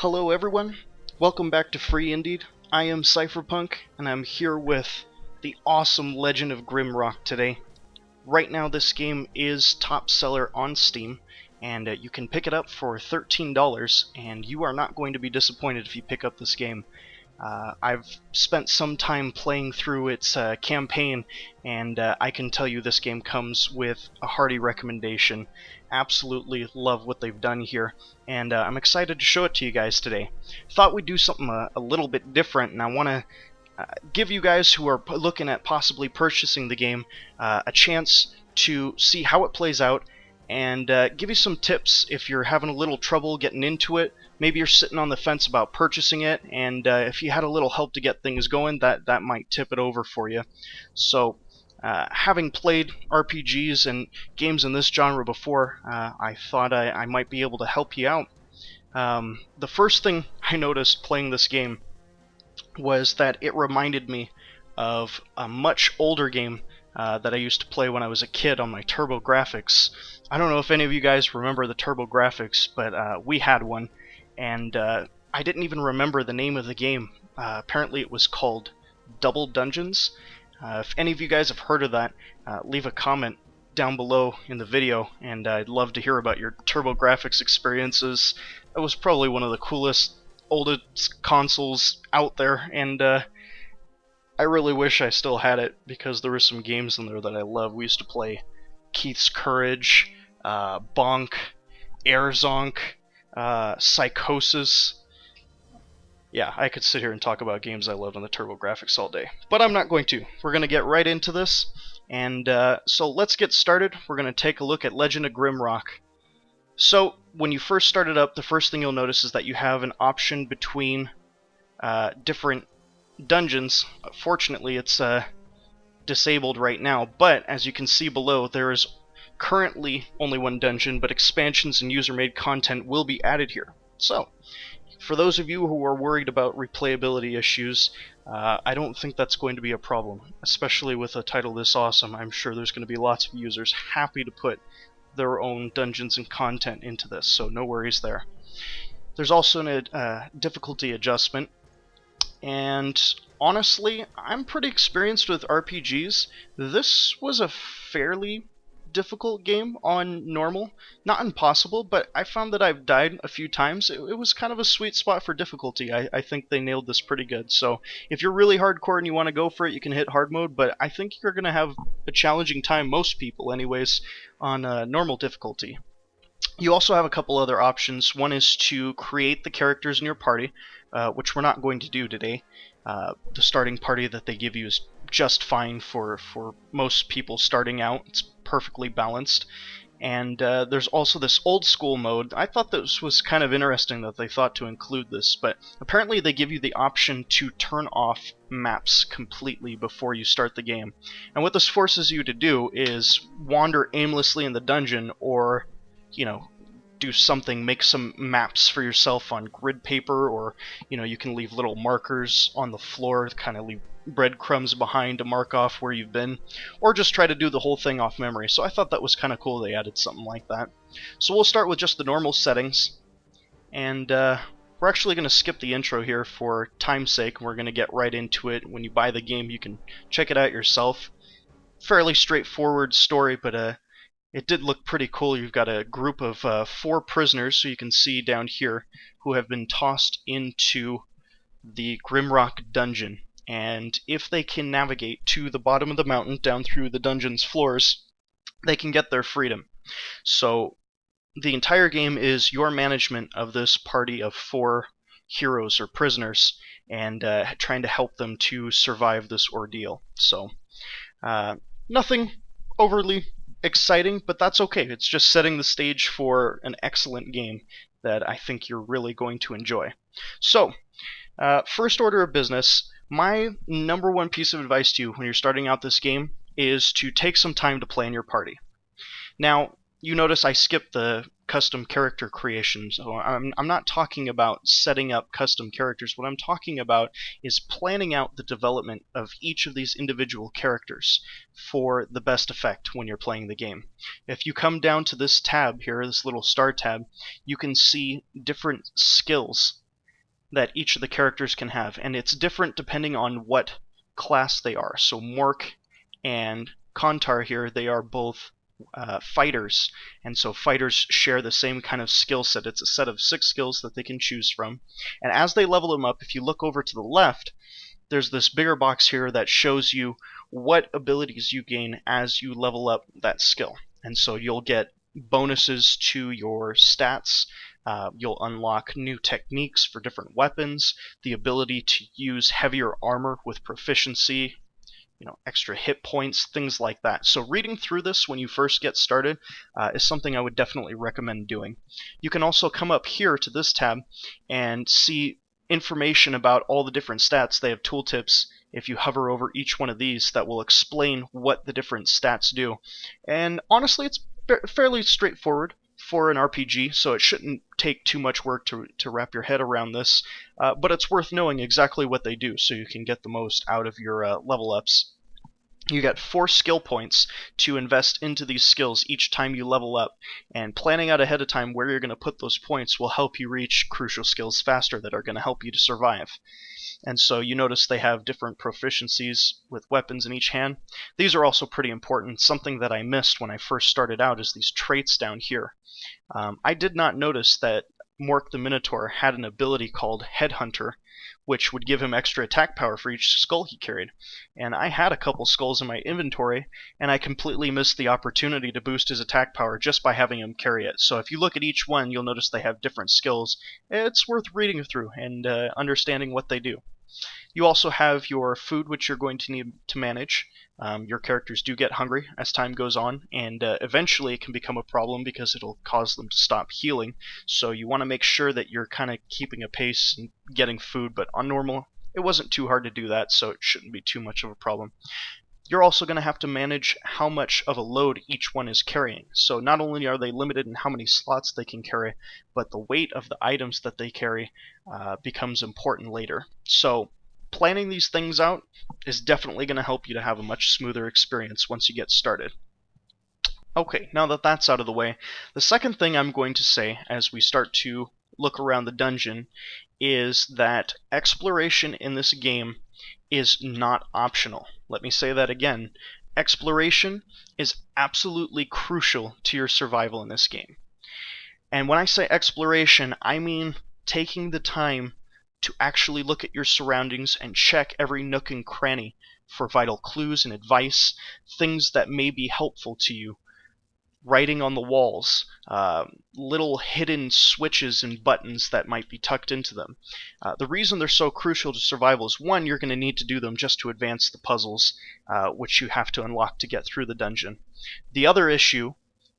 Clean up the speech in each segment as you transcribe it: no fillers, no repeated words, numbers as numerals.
Hello everyone, welcome back to Free Indeed. I am Cypherpunk, and I'm here with the awesome Legend of Grimrock today. Right now this game is top seller on Steam, and you can pick it up for $13, and you are not going to be disappointed if you pick up this game. I've spent some time playing through its campaign, and I can tell you this game comes with a hearty recommendation. Absolutely love what they've done here, and I'm excited to show it to you guys today. Thought we'd do something a little bit different, and I want to give you guys who are looking at possibly purchasing the game a chance to see how it plays out, and give you some tips if you're having a little trouble getting into it. Maybe you're sitting on the fence about purchasing it, and if you had a little help to get things going, that might tip it over for you. So, having played RPGs and games in this genre before, I thought I might be able to help you out. The first thing I noticed playing this game was that it reminded me of a much older game that I used to play when I was a kid on my TurboGrafx. I don't know if any of you guys remember the TurboGrafx, but we had one, and I didn't even remember the name of the game. Apparently it was called Double Dungeons. If any of you guys have heard of that, leave a comment down below in the video, and I'd love to hear about your TurboGrafx experiences. It was probably one of the coolest, oldest consoles out there, and I really wish I still had it, because there were some games in there that I love. We used to play Keith's Courage, Bonk, Air Zonk, Psychosis. Yeah, I could sit here and talk about games I loved on the TurboGrafx all day, but I'm not going to. We're going to get right into this, and so let's get started. We're going to take a look at Legend of Grimrock. So, when you first start it up, the first thing you'll notice is that you have an option between different dungeons. Fortunately, it's disabled right now, but as you can see below, there is currently only one dungeon, but expansions and user-made content will be added here. So, for those of you who are worried about replayability issues, I don't think that's going to be a problem, especially with a title this awesome. I'm sure there's going to be lots of users happy to put their own dungeons and content into this, so no worries there. There's also a difficulty adjustment, and honestly, I'm pretty experienced with RPGs. This was a fairly difficult game on normal. Not impossible, but I found that I've died a few times. It was kind of a sweet spot for difficulty. I think they nailed this pretty good. So if you're really hardcore and you want to go for it, you can hit hard mode, but I think you're going to have a challenging time, most people anyways, on normal difficulty. You also have a couple other options. One is to create the characters in your party, which we're not going to do today. The starting party that they give you is just fine for most people starting out. It's perfectly balanced. And there's also this old school mode. I thought this was kind of interesting that they thought to include this, but apparently they give you the option to turn off maps completely before you start the game. And what this forces you to do is wander aimlessly in the dungeon, or, you know, do something, make some maps for yourself on grid paper, or, you know, you can leave little markers on the floor, kind of leave breadcrumbs behind to mark off where you've been, or just try to do the whole thing off memory. So I thought that was kind of cool they added something like that. So we'll start with just the normal settings, and we're actually going to skip the intro here for time's sake. We're going to get right into it. When you buy the game, you can check it out yourself. Fairly straightforward story, but it did look pretty cool. You've got a group of 4 prisoners, so you can see down here, who have been tossed into the Grimrock dungeon. And if they can navigate to the bottom of the mountain, down through the dungeon's floors, they can get their freedom. So the entire game is your management of this party of 4 heroes or prisoners, and trying to help them to survive this ordeal. So nothing overly exciting, but that's okay. It's just setting the stage for an excellent game that I think you're really going to enjoy. So, first order of business, my number one piece of advice to you when you're starting out this game is to take some time to plan your party. Now, you notice I skipped the custom character creation, so I'm not talking about setting up custom characters. What I'm talking about is planning out the development of each of these individual characters for the best effect when you're playing the game. If you come down to this tab here, this little star tab, you can see different skills that each of the characters can have, and it's different depending on what class they are. So Mork and Kontar here, they are both fighters, and so fighters share the same kind of skill set. It's a set of 6 skills that they can choose from, and as they level them up, if you look over to the left, there's this bigger box here that shows you what abilities you gain as you level up that skill. And so you'll get bonuses to your stats, you'll unlock new techniques for different weapons, the ability to use heavier armor with proficiency, extra hit points, things like that. So reading through this when you first get started is something I would definitely recommend doing. You can also come up here to this tab and see information about all the different stats. They have tooltips if you hover over each one of these that will explain what the different stats do. And honestly, it's fairly straightforward for an RPG, so it shouldn't take too much work to wrap your head around this, but it's worth knowing exactly what they do so you can get the most out of your level ups. You get 4 skill points to invest into these skills each time you level up, and planning out ahead of time where you're going to put those points will help you reach crucial skills faster that are going to help you to survive. And so you notice they have different proficiencies with weapons in each hand. These are also pretty important. Something that I missed when I first started out is these traits down here. I did not notice that Mork the Minotaur had an ability called Headhunter, which would give him extra attack power for each skull he carried. And I had a couple skulls in my inventory, and I completely missed the opportunity to boost his attack power just by having him carry it. So if you look at each one, you'll notice they have different skills. It's worth reading through and understanding what they do. You also have your food, which you're going to need to manage. Your characters do get hungry as time goes on, and eventually it can become a problem because it'll cause them to stop healing. So you want to make sure that you're kind of keeping a pace and getting food, but on normal, it wasn't too hard to do that, so it shouldn't be too much of a problem. You're also going to have to manage how much of a load each one is carrying. So not only are they limited in how many slots they can carry, but the weight of the items that they carry becomes important later. So planning these things out is definitely going to help you to have a much smoother experience once you get started. Okay, now that that's out of the way, the second thing I'm going to say as we start to look around the dungeon is that exploration in this game is not optional. Let me say that again. Exploration is absolutely crucial to your survival in this game. And when I say exploration, I mean taking the time to actually look at your surroundings and check every nook and cranny for vital clues and advice, things that may be helpful to you. Writing on the walls, little hidden switches and buttons that might be tucked into them. The reason they're so crucial to survival is, one, you're going to need to do them just to advance the puzzles, which you have to unlock to get through the dungeon. The other issue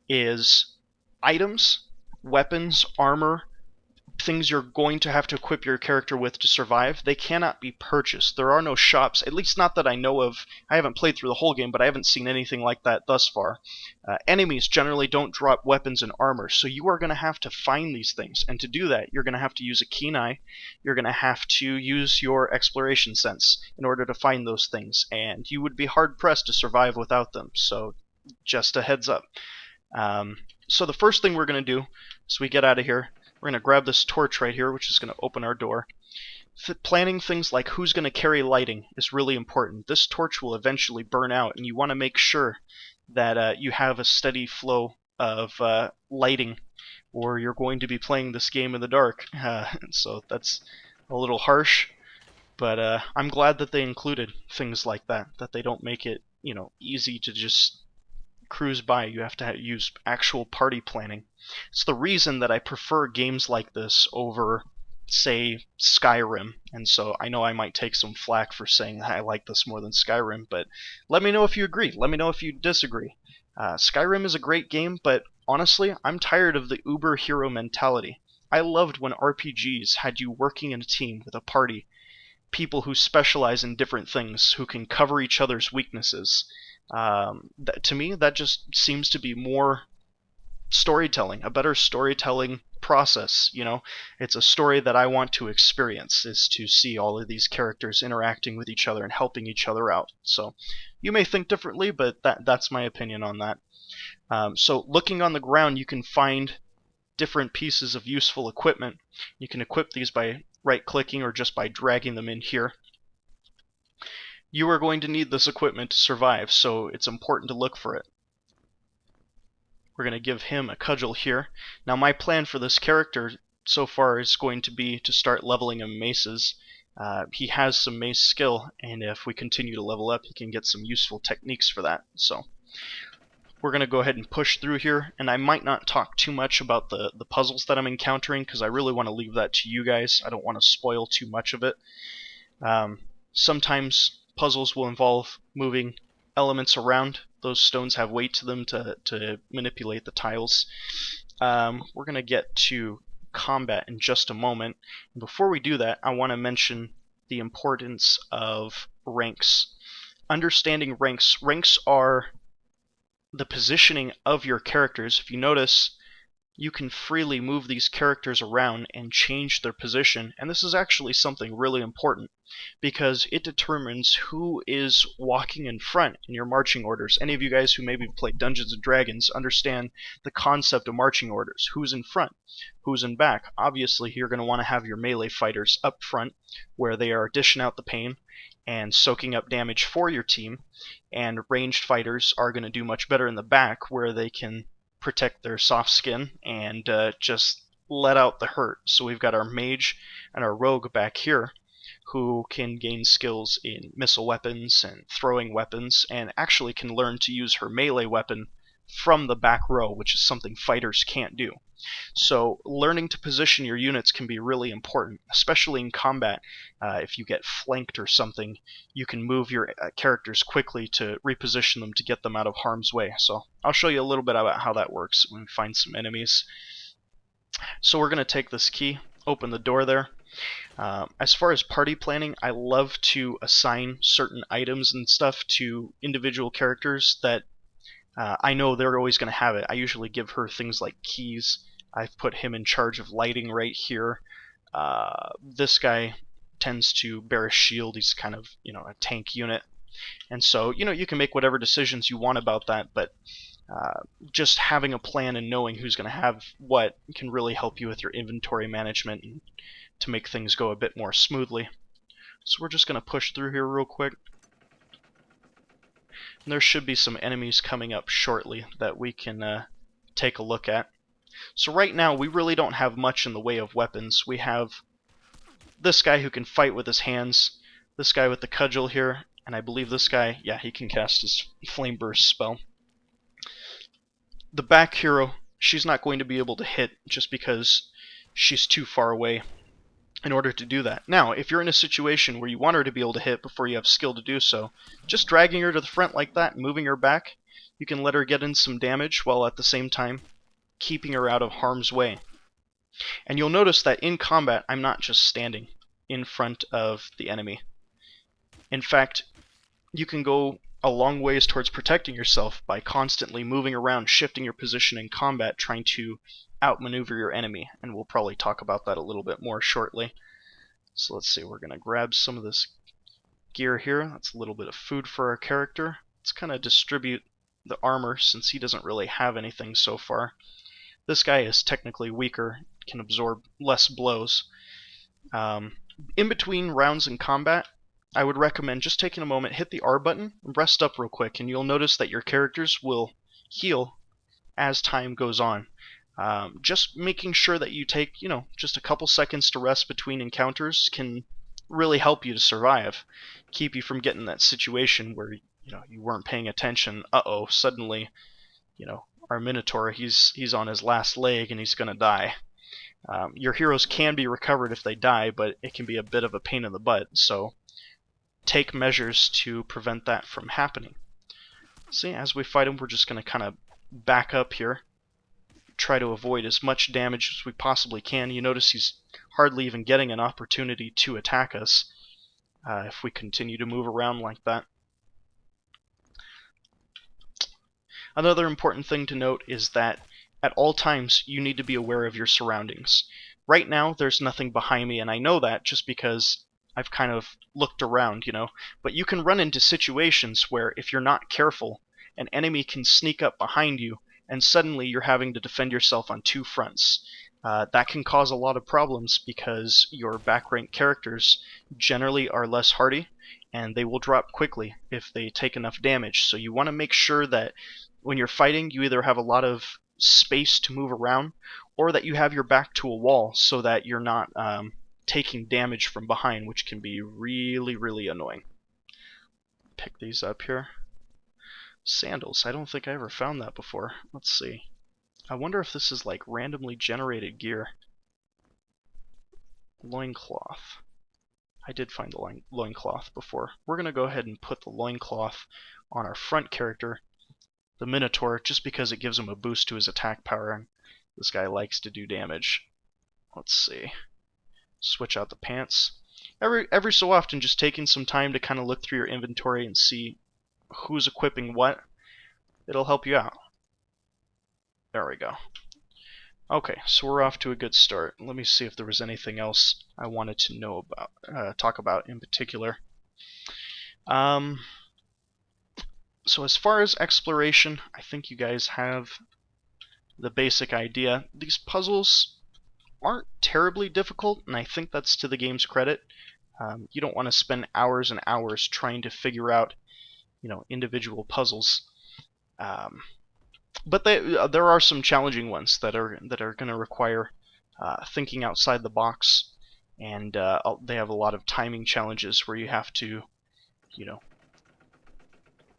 is items, weapons, armor, things you're going to have to equip your character with to survive. They cannot be purchased. There are no shops, at least not that I know of. I haven't played through the whole game, but I haven't seen anything like that thus far. Enemies generally don't drop weapons and armor, so you are going to have to find these things. And to do that, you're going to have to use a keen eye. You're going to have to use your exploration sense in order to find those things, and you would be hard-pressed to survive without them, so just a heads up. So the first thing we're going to do as we get out of here, we're going to grab this torch right here, which is going to open our door. Planning things like who's going to carry lighting is really important. This torch will eventually burn out, and you want to make sure that you have a steady flow of lighting, or you're going to be playing this game in the dark. So that's a little harsh, but I'm glad that they included things like that they don't make it, easy to just cruise by. You have to use actual party planning. It's the reason that I prefer games like this over, say, Skyrim. And so I know I might take some flack for saying that I like this more than Skyrim, but let me know if you agree. Let me know if you disagree. Skyrim is a great game, but honestly, I'm tired of the uber hero mentality. I loved when RPGs had you working in a team with a party, people who specialize in different things, who can cover each other's weaknesses. To me, that just seems to be more storytelling, a better storytelling process. It's a story that I want to experience, is to see all of these characters interacting with each other and helping each other out. So you may think differently, but that's my opinion on that. So looking on the ground, you can find different pieces of useful equipment. You can equip these by right-clicking or just by dragging them in here. You are going to need this equipment to survive, so it's important to look for it. We're going to give him a cudgel here. Now my plan for this character so far is going to be to start leveling him maces. He has some mace skill, and if we continue to level up, he can get some useful techniques for that. So we're going to go ahead and push through here, and I might not talk too much about the puzzles that I'm encountering, because I really want to leave that to you guys. I don't want to spoil too much of it. Sometimes puzzles will involve moving elements around. Those stones have weight to them to manipulate the tiles. We're going to get to combat in just a moment. And before we do that, I want to mention the importance of ranks. Understanding ranks. Ranks are the positioning of your characters. If you notice, you can freely move these characters around and change their position, and this is actually something really important because it determines who is walking in front in your marching orders. Any of you guys who maybe played Dungeons & Dragons understand the concept of marching orders. Who's in front? Who's in back? Obviously, you're going to want to have your melee fighters up front where they are dishing out the pain and soaking up damage for your team, and ranged fighters are going to do much better in the back where they can protect their soft skin and just let out the hurt. So we've got our mage and our rogue back here who can gain skills in missile weapons and throwing weapons, and actually can learn to use her melee weapon from the back row, which is something fighters can't do. So learning to position your units can be really important, especially in combat. If you get flanked or something, you can move your characters quickly to reposition them to get them out of harm's way. So I'll show you a little bit about how that works when we find some enemies. So we're going to take this key, open the door there. As far as party planning, I love to assign certain items and stuff to individual characters that I know they're always going to have it. I usually give her things like keys. I've put him in charge of lighting right here. This guy tends to bear a shield. He's kind of, a tank unit. And so, you can make whatever decisions you want about that, but just having a plan and knowing who's going to have what can really help you with your inventory management and to make things go a bit more smoothly. So we're just going to push through here real quick. And there should be some enemies coming up shortly that we can take a look at. So right now we really don't have much in the way of weapons. We have this guy who can fight with his hands, this guy with the cudgel here, and I believe this guy, yeah, he can cast his flame burst spell. The back hero, she's not going to be able to hit just because she's too far away in order to do that. Now, if you're in a situation where you want her to be able to hit before you have skill to do so, just dragging her to the front like that and moving her back, you can let her get in some damage while at the same time keeping her out of harm's way. And you'll notice that in combat, I'm not just standing in front of the enemy. In fact, you can go a long ways towards protecting yourself by constantly moving around, shifting your position in combat, trying to outmaneuver your enemy, and we'll probably talk about that a little bit more shortly. So let's see, we're going to grab some of this gear here. That's a little bit of food for our character. Let's kind of distribute the armor since he doesn't really have anything so far. This guy is technically weaker, can absorb less blows. In between rounds in combat, I would recommend just taking a moment, hit the R button, and rest up real quick, and you'll notice that your characters will heal as time goes on. Just making sure that you take, just a couple seconds to rest between encounters can really help you to survive. Keep you from getting that situation where, you weren't paying attention. Suddenly, our Minotaur, he's on his last leg and he's going to die. Your heroes can be recovered if they die, but it can be a bit of a pain in the butt, so take measures to prevent that from happening. See, as we fight him, we're just going to kind of back up here. Try to avoid as much damage as we possibly can. You notice he's hardly even getting an opportunity to attack us if we continue to move around like that. Another important thing to note is that at all times you need to be aware of your surroundings. Right now there's nothing behind me, and I know that just because I've kind of looked around, but you can run into situations where if you're not careful, an enemy can sneak up behind you and suddenly you're having to defend yourself on two fronts. that can cause a lot of problems because your back rank characters generally are less hardy and they will drop quickly if they take enough damage. So you want to make sure that when you're fighting, you either have a lot of space to move around or that you have your back to a wall so that you're not taking damage from behind, which can be really, really annoying. Pick these up here. Sandals. I don't think I ever found that before. Let's see. I wonder if this is like randomly generated gear. Loincloth. I did find the loincloth before. We're going to go ahead and put the loincloth on our front character, the Minotaur, just because it gives him a boost to his attack power, and this guy likes to do damage. Let's see. Switch out the pants. Every so often, just taking some time to kind of look through your inventory and see who's equipping what, it'll help you out. There we go. Okay, so we're off to a good start. Let me see if there was anything else I wanted to know about, talk about in particular. So as far as exploration, I think you guys have the basic idea. These puzzles aren't terribly difficult, and I think that's to the game's credit. You don't want to spend hours and hours trying to figure out, individual puzzles. But there are some challenging ones that are going to require thinking outside the box, and they have a lot of timing challenges where you have to,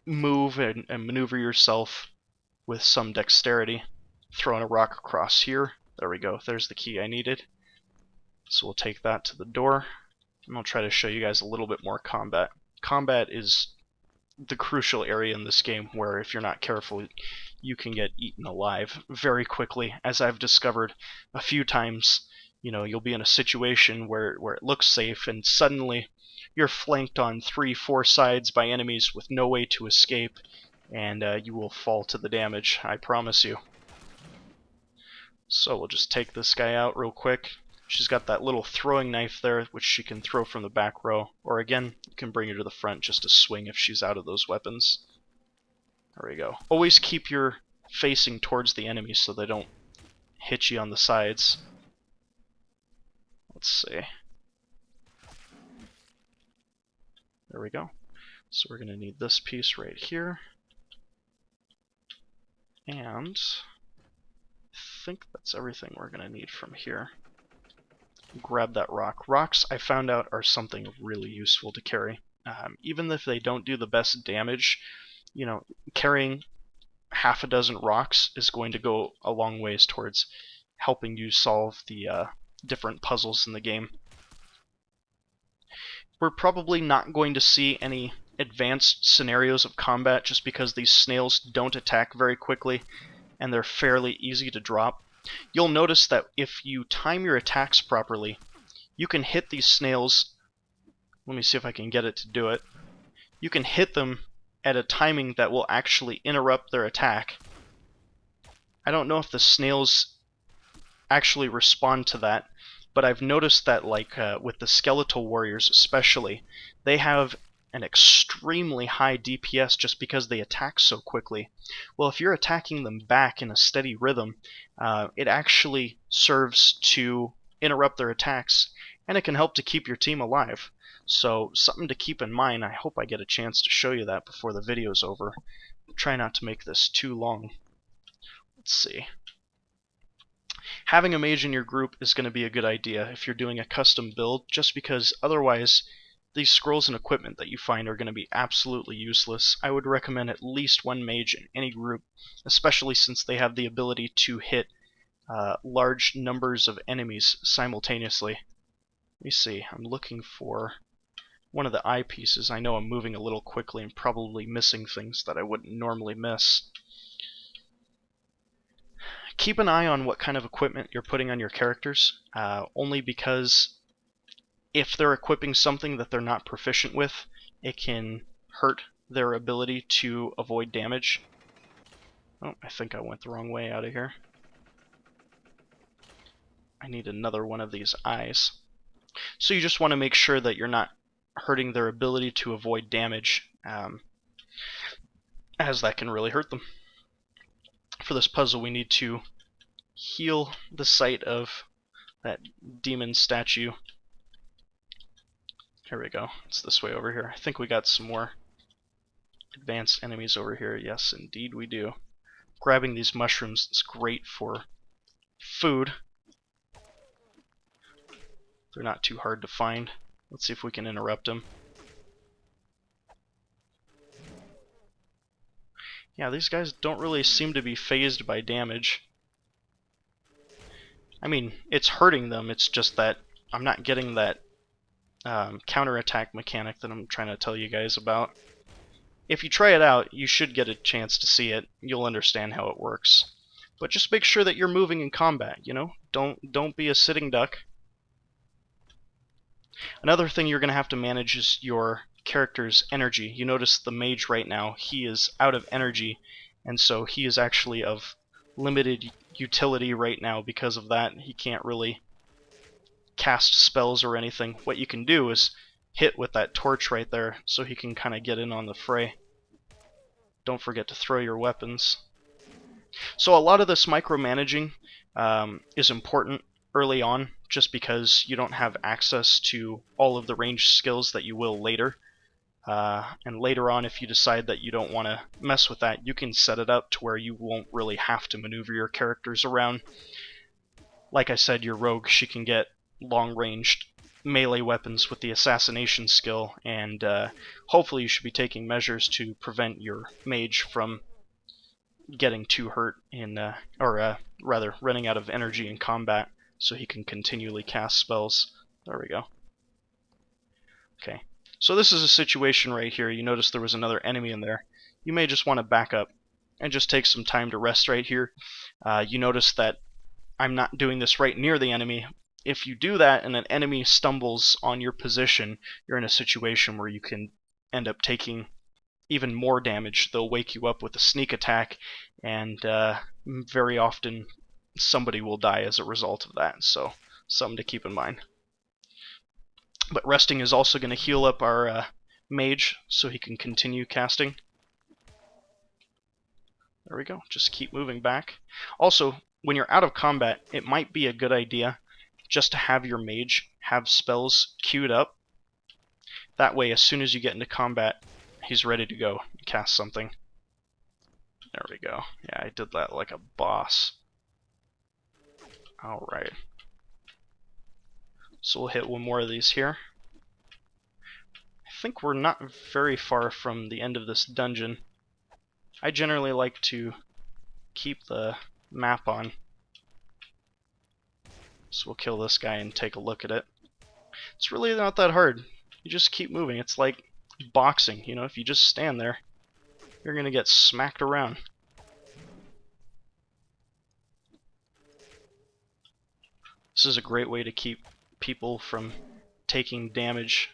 move and maneuver yourself with some dexterity. Throwing a rock across here. There we go. There's the key I needed. So we'll take that to the door, and I'll try to show you guys a little bit more combat. Combat is the crucial area in this game where if you're not careful, you can get eaten alive very quickly. As I've discovered a few times, you'll be in a situation where it looks safe, and suddenly you're flanked on 3-4 sides by enemies with no way to escape, and you will fall to the damage, I promise you. So we'll just take this guy out real quick. She's got that little throwing knife there, which she can throw from the back row. Or again, you can bring her to the front just to swing if she's out of those weapons. There we go. Always keep your facing towards the enemy so they don't hit you on the sides. Let's see. There we go. So we're going to need this piece right here. And I think that's everything we're going to need from here. Grab that rock. Rocks, I found out, are something really useful to carry. Even if they don't do the best damage, carrying half a dozen rocks is going to go a long ways towards helping you solve the different puzzles in the game. We're probably not going to see any advanced scenarios of combat just because these snails don't attack very quickly and they're fairly easy to drop. You'll notice that if you time your attacks properly, you can hit these snails. Let me see if I can get it to do it. You can hit them at a timing that will actually interrupt their attack. I don't know if the snails actually respond to that, but I've noticed that with the skeletal warriors especially, they have an extremely high DPS just because they attack so quickly. Well, if you're attacking them back in a steady rhythm, it actually serves to interrupt their attacks, and it can help to keep your team alive. So something to keep in mind. I hope I get a chance to show you that before the video's over. Try not to make this too long. Let's see. Having a mage in your group is going to be a good idea if you're doing a custom build, just because otherwise these scrolls and equipment that you find are going to be absolutely useless. I would recommend at least one mage in any group, especially since they have the ability to hit large numbers of enemies simultaneously. Let me see, I'm looking for one of the eyepieces. I know I'm moving a little quickly and probably missing things that I wouldn't normally miss. Keep an eye on what kind of equipment you're putting on your characters, only because if they're equipping something that they're not proficient with, it can hurt their ability to avoid damage. Oh, I think I went the wrong way out of here. I need another one of these eyes. So you just want to make sure that you're not hurting their ability to avoid damage, as that can really hurt them. For this puzzle, we need to heal the sight of that demon statue. Here we go. It's this way over here. I think we got some more advanced enemies over here. Yes, indeed we do. Grabbing these mushrooms is great for food. They're not too hard to find. Let's see if we can interrupt them. Yeah, these guys don't really seem to be phased by damage. I mean, it's hurting them, it's just that I'm not getting that counterattack mechanic that I'm trying to tell you guys about. If you try it out, you should get a chance to see it. You'll understand how it works. But just make sure that you're moving in combat, you know? Don't be a sitting duck. Another thing you're going to have to manage is your character's energy. You notice the mage right now, he is out of energy, and so he is actually of limited utility right now because of that. He can't really cast spells or anything. What you can do is hit with that torch right there so he can kind of get in on the fray. Don't forget to throw your weapons. So a lot of this micromanaging is important early on, just because you don't have access to all of the ranged skills that you will later. And later on, if you decide that you don't want to mess with that, you can set it up to where you won't really have to maneuver your characters around. Like I said, your rogue, she can get long-ranged melee weapons with the assassination skill, and hopefully you should be taking measures to prevent your mage from getting too hurt in, or rather, running out of energy in combat, so he can continually cast spells. There we go. Okay, so this is a situation right here. You notice there was another enemy in there. You may just want to back up and just take some time to rest right here. You notice that I'm not doing this right near the enemy. If you do that and an enemy stumbles on your position, you're in a situation where you can end up taking even more damage. They'll wake you up with a sneak attack, and very often somebody will die as a result of that, so something to keep in mind. But resting is also going to heal up our mage so he can continue casting. There we go, just keep moving back. Also, when you're out of combat, it might be a good idea just to have your mage have spells queued up. That way, as soon as you get into combat, he's ready to go and cast something. There we go. Yeah, I did that like a boss. Alright. So we'll hit one more of these here. I think we're not very far from the end of this dungeon. I generally like to keep the map on. So we'll kill this guy and take a look at it. It's really not that hard. You just keep moving. It's like boxing, you know, if you just stand there, you're gonna get smacked around. This is a great way to keep people from taking damage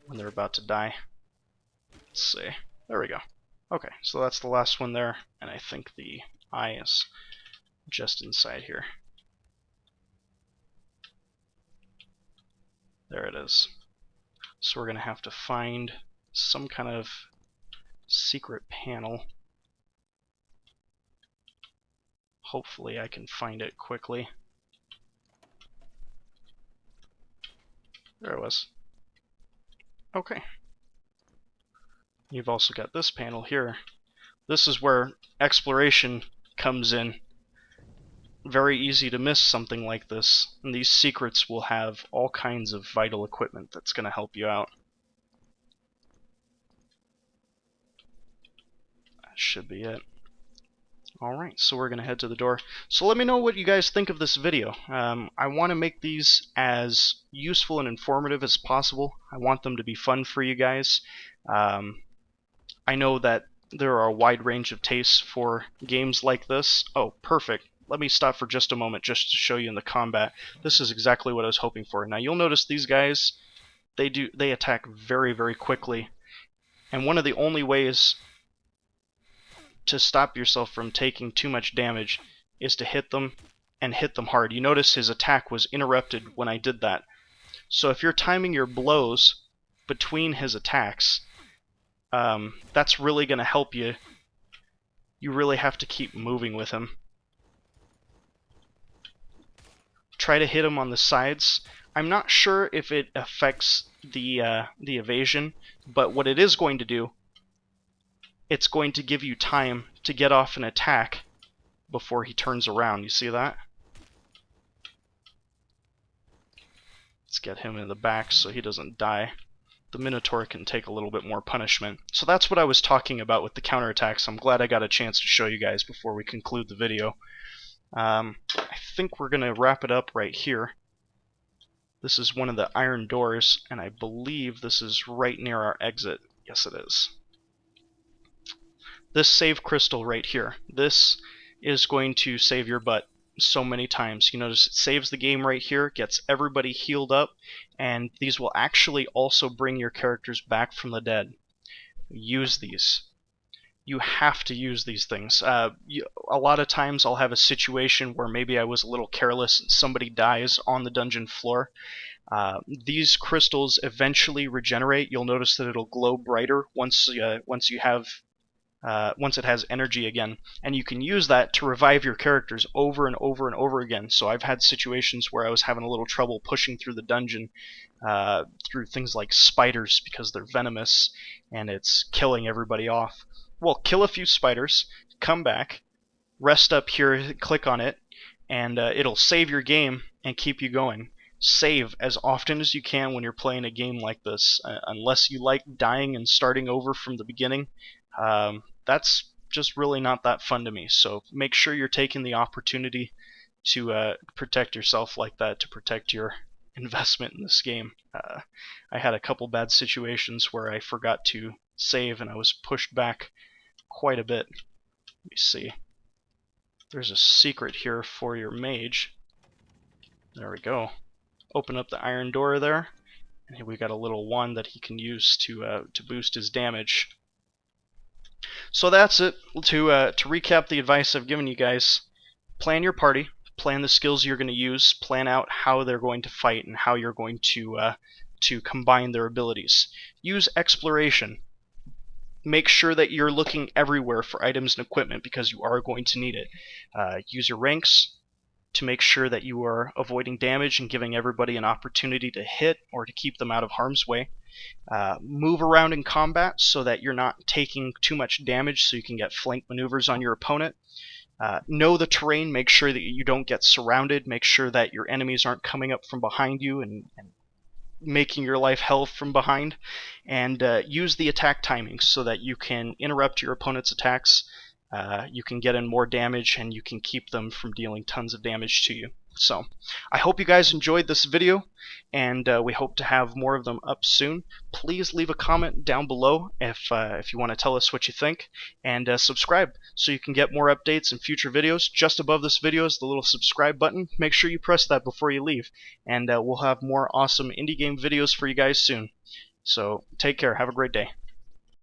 when they're about to die. Let's see. There we go. Okay, so that's the last one there, and I think the eye is just inside here. There it is. So we're going to have to find some kind of secret panel. Hopefully I can find it quickly. There it was. Okay. You've also got this panel here. This is where exploration comes in. Very easy to miss something like this, and these secrets will have all kinds of vital equipment that's going to help you out. That should be it. Alright, so we're going to head to the door. So let me know what you guys think of this video. I want to make these as useful and informative as possible. I want them to be fun for you guys. I know that there are a wide range of tastes for games like this. Oh, perfect. Let me stop for just a moment just to show you in the combat. This is exactly what I was hoping for. Now you'll notice these guys, they attack very, very quickly. And one of the only ways to stop yourself from taking too much damage is to hit them, and hit them hard. You notice his attack was interrupted when I did that. So if you're timing your blows between his attacks, that's really going to help you. You really have to keep moving with him. try to hit him on the sides. I'm not sure if it affects the evasion, but what it is going to do, it's going to give you time to get off an attack before he turns around. You see that? Let's get him in the back so he doesn't die. The Minotaur can take a little bit more punishment. So that's what I was talking about with the counterattacks. I'm glad I got a chance to show you guys before we conclude the video. I think we're going to wrap it up right here. This is one of the iron doors, and I believe this is right near our exit. Yes, it is. This save crystal right here, this is going to save your butt so many times. You notice it saves the game right here, gets everybody healed up, and these will actually also bring your characters back from the dead. Use these. You have to use these things. A lot of times I'll have a situation where maybe I was a little careless and somebody dies on the dungeon floor. These crystals eventually regenerate. You'll notice that it'll glow brighter once it has energy again, and you can use that to revive your characters over and over and over again. So I've had situations where I was having a little trouble pushing through the dungeon through things like spiders because they're venomous and it's killing everybody off. Well, kill a few spiders, come back, rest up here, click on it, and it'll save your game and keep you going. Save as often as you can when you're playing a game like this, unless you like dying and starting over from the beginning. That's just really not that fun to me. So make sure you're taking the opportunity to protect yourself like that, to protect your investment in this game. I had a couple bad situations where I forgot to save and I was pushed back quite a bit. Let me see. There's a secret here for your mage. There we go. Open up the iron door there, and we got a little wand that he can use to boost his damage. So that's it. To recap the advice I've given you guys, plan your party, plan the skills you're going to use, plan out how they're going to fight and how you're going to combine their abilities. Use exploration. Make sure that you're looking everywhere for items and equipment because you are going to need it. Use your ranks to make sure that you are avoiding damage and giving everybody an opportunity to hit or to keep them out of harm's way. Move around in combat so that you're not taking too much damage so you can get flank maneuvers on your opponent. Know the terrain, make sure that you don't get surrounded, make sure that your enemies aren't coming up from behind you and making your life hell from behind, and use the attack timing so that you can interrupt your opponent's attacks, you can get in more damage, and you can keep them from dealing tons of damage to you. So, I hope you guys enjoyed this video, and we hope to have more of them up soon. Please leave a comment down below if you want to tell us what you think, and subscribe so you can get more updates and future videos. Just above this video is the little subscribe button. Make sure you press that before you leave, and we'll have more awesome indie game videos for you guys soon. So, take care. Have a great day.